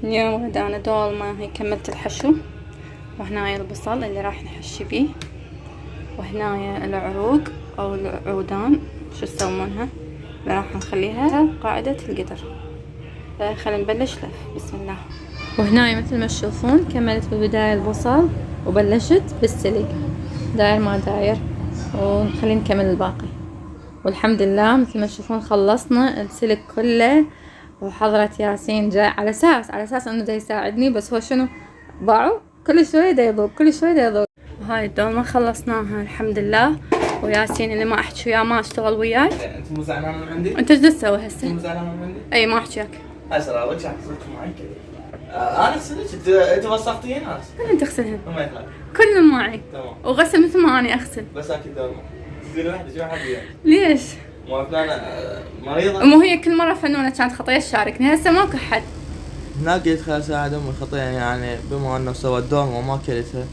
اليوم غدانا دولمة. هي كملت الحشو، وهنايا البصل اللي راح نحشي بيه، وهنايا العروق او العودان شو يسمونها اللي راح نخليها قاعدة القدر. فخلينا نبلش لف. بسم الله. وهنايا مثل ما تشوفون كملت بالبداية البصل وبلشت بالسلق، داير ما داير، ونخلي نكمل الباقي. والحمد لله مثل ما تشوفون خلصنا السلق كله، وحضرة ياسين جاي على اساس انه دا يساعدني، بس هو شنو باعوا كل شوي دا يضوق كل شوي دا يضوق. وهاي الدولمة خلصناها الحمد لله. وياسين اللي ما احكي وياه ما اشتغل وياي. انت مو زعلان من عندي؟ انت ايش تسوي هسه؟ مو زعلان من عندي؟ اي ما احكي وياك. هسه راويك اغسلك معي كذا. انا اغسلك، انت وسختين انا اغسل. انت اغسلهن ما يخالف. كلهم معي. تمام. وغسل مثل ما اني اغسل. بس اكيد دولمة. تدري واحدة شو حد وياك؟ ليش؟ مو فلانة مريضة؟ مو هي كل مرة فنونة كانت خطية تشاركني، هسه ماكو حد. هناك قلت خلاص اساعد امي خطيه، يعني بما انه سوى الدولمة وما اكلتها،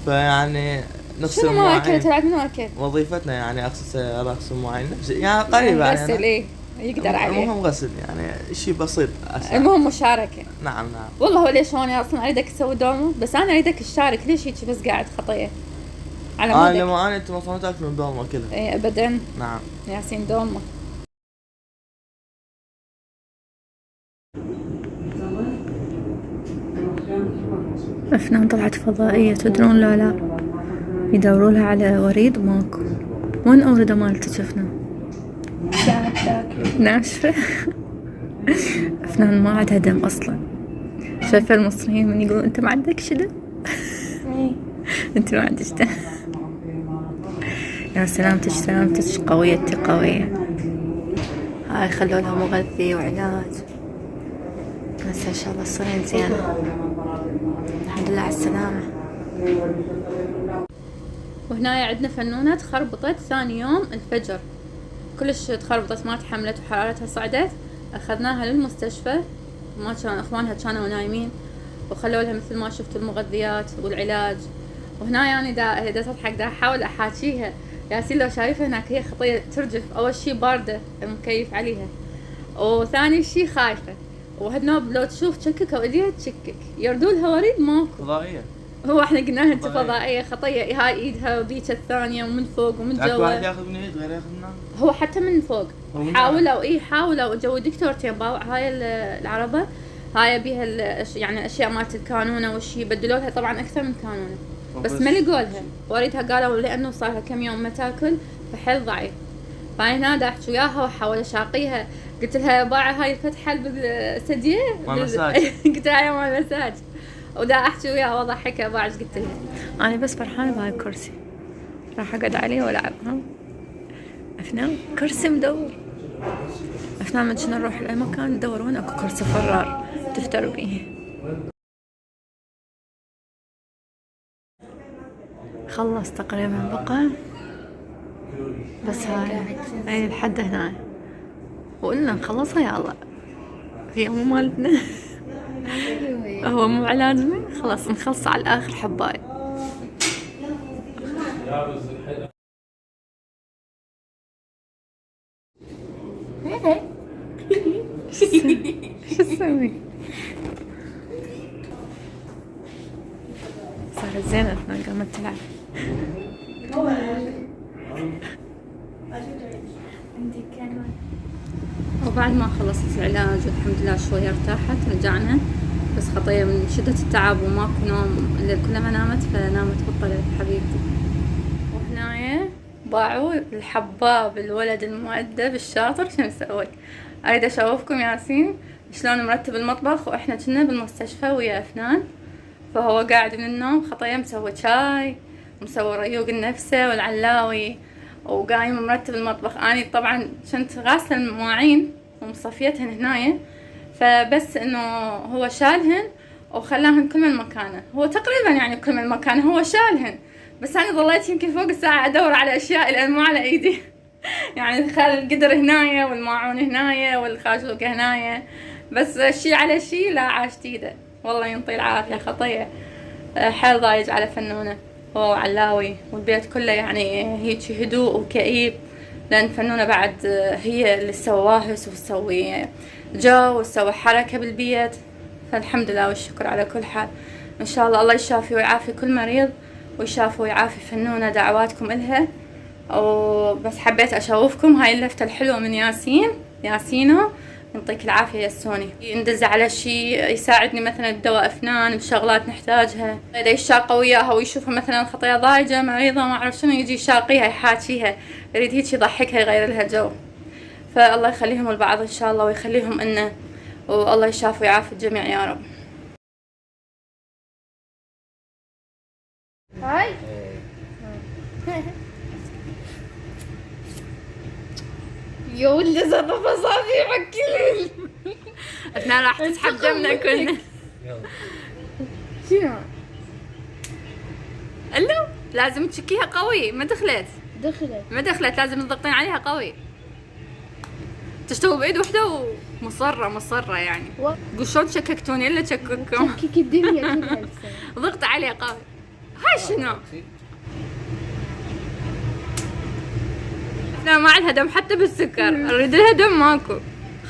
فيعني نغسل شنو ما مواعين. اكلت؟ بعد منو اكل؟ وظيفتنا يعني اغسل سيارة، اغسل مواعين نفس يعني قريبة يعني. غسل ايه يقدر عليه. المهم غسل يعني شيء بسيط أسهل. المهم مشاركة. نعم. والله هو ليش انا اصلا اريدك تسوي دومه، بس انا اريدك تشارك. ليش هيك بس قاعد خطيه على مودك؟ لما انت ما تاكل الدولمة كلها. ايه ابدا. نعم. ياسين دومه. أفنان طلعت فضائية، تدرون لو لا؟ يدوروا لها على وريد ماكو. وين أوردة مالتك أفنان؟ ناشفة. أفنان ما عندها دم أصلا. شايفة المصريين من يقولون أنت ما عندكش دم؟ أنت ما عندك دم. يا سلامتك قوية، أنت قوية. هاي خلوا لها مغذي وعلاج، بس إن شاء الله تصيرين زينة. الحمد لله على السلامة. وهنا عندنا فنونة تخربطت ثاني يوم الفجر، كلش تخربطت ما تحملت وحرارتها صعدت. أخذناها للمستشفى، ما كان إخوانها كانوا نايمين، وخلوا لها مثل ما شفتوا المغذيات والعلاج. وهنا يعني دا تضحك، دا أحاول أحاكيها. ياسين لو شايفة هناك هي خطية ترجف، أول شي باردة المكيف عليها، وثاني شي خايفة. وهالنوب لو تشوف تشكك او ايديها تشكك، يردوا لها وريد ماكو. فضائية. هو احنا قلنا لها انت فضائية خطية. هاي ايدها وذيك الثانية ومن فوق ومن جوا. واحد ياخذ من ايد غير ياخذ من عند. هو حتى من فوق حاولوا جو دكتورتين باوع هاي العربة. هاي بيها يعني الاشياء مالت الكانونة والشي، بدلوا لها طبعا اكثر من كانونة، بس ما لقوا لها وريدها. قالوا لانه صار لها كم يوم ما تاكل فحيل ضعيف. فانا دا احكي وياها واحاول اشاقيها. قلت لها يا باعة هاي الفتحة بالثدية قلت لها يا مال مساج. ودا احكي وياها واضحكها باعة. قلت لها انا بس فرحانة بهاي الكرسي، راح اقعد عليه والعب. أفنان كرسي مدور. أفنان من كنا نروح لأي مكان ندور وين اكو كرسي فرار تفتر بيه. خلص تقريبا بقى بس هاي اي لحد هنا، وقلنا نخلصها يا الله، هي مو مالتنا. هو مو علاجنا، خلاص نخلص على الاخر حباي. شو تسوي؟ صارت زينة أفنان قامت تلعب. وبعد ما خلصت العلاج والحمد لله شوية ارتاحت رجعنا، بس خطية من شدة التعب وماكو نوم، الليل كلها ما نامت فنامت بطلت حبيبتي. وهنايا باعوا الحباب الولد المؤدب الشاطر شو مسوي. اريد اشوفكم ياسين شلون مرتب المطبخ، واحنا كنا بالمستشفى ويا أفنان. فهو قاعد من النوم خطية مسوي شاي، مسوي ريوق النفسه والعلاوي، وقايم مرتب المطبخ. اني طبعا كنت غاسله المواعين ومصفيتهن هنايا، فبس انه هو شالهن وخلاهن كل من مكانه. هو تقريبا يعني كل من مكانه هو شالهن، بس انا ظليت يمكن فوق الساعه ادور على اشياء لان مو على ايدي. يعني خال القدر هنايا والماعون هنايا والخاشوقه هنايا، بس شي على شي لا عاشت ايده. والله ينطي العافيه خطيه. حيل ضايج على فنونه وعلاوي، والبيت كله يعني هيك هدوء وكئيب، لأن فنونة بعد هي اللي تسوي واهس وتسوي جو وتسوي حركة بالبيت، فالحمد لله والشكر على كل حال. إن شاء الله الله يشافي ويعافي كل مريض، ويشافي ويعافي فنونة، دعواتكم إلها. وبس حبيت أشوفكم هاي اللفتة الحلوة من ياسينو، يعطيك العافية يا سوني. يندز على شيء يساعدني مثلا بدواء أفنان، بشغلات نحتاجها، إذا يشاقى وياها ويشوفها مثلا خطية ضايجة مريضة ما أعرف شنو، يجي يشاقيها يحاكيها، يريد هيك يضحكها يغير لها جو. فالله يخليهم البعض إن شاء الله ويخليهم إنه، والله يشافي ويعافي الجميع يا رب. هاي يا ولد صرف اصابعك كلهم. اثناء راح تسحب دمنا كلنا. شنو؟ الو لازم تشكيها قوي. ما دخلت لازم تضغطين عليها قوي. تشتغل بايد وحده ومصرة يعني. قول شلون شككتوني الا شكككم. شكك الدنيا كلها. ضغط عليها قوي. هاي شنو؟ لا ما عندها دم حتى بالسكر، اريد لها دم ماكو.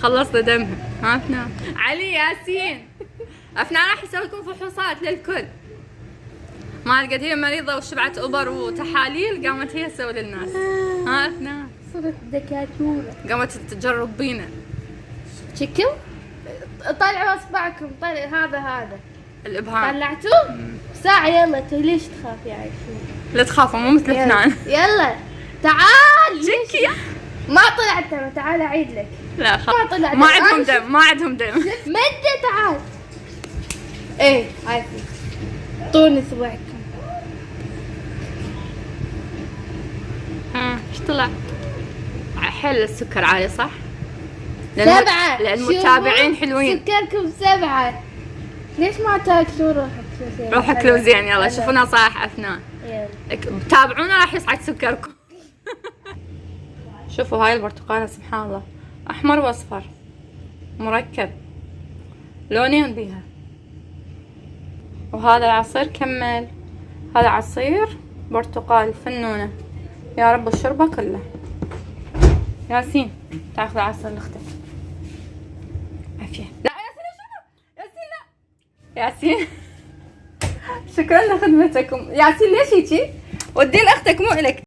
خلصنا دمها. ها أفنان علي ياسين، أفنان راح يسوي لكم فحوصات للكل. ما قد هي مريضة وشبعت أوبر وتحاليل، قامت هي تسوي للناس. ها أفنان صرت دكاتورة، قامت تجرب بينا. شكل طلعوا اصبعكم، طلع هذا الإبهام طلعتوه ساعة. يلا ليش تخاف يا عيشين؟ لا تخافوا مو مثل أفنان. يلا تعال. شكي ما طلعت دم، تعال اعيد لك. لا ما طلع ما عندهم دم، ما عندهم دم. مدة تعال. ايه عارفة طوني اصبعكم. ايش طلع؟ حل السكر عالي صح؟ 7. للمتابعين حلوين. سكركم 7. ليش ما تاكلوا روحك لوزين. يلا شوفونا صح أفنان. يلا تابعونا راح يصعد سكركم. شوفوا هاي البرتقالة سبحان الله، أحمر وأصفر مركب، لونين بيها. وهذا العصير كمل، هذا عصير برتقال فنونة. يا رب الشربة كله. ياسين تاخذ عصير لاختك. عافية. لا ياسين شنو؟ ياسين لا ياسين. شكرا لخدمتكم ياسين. ليش هيجي؟ ودي لاختك مو إلك.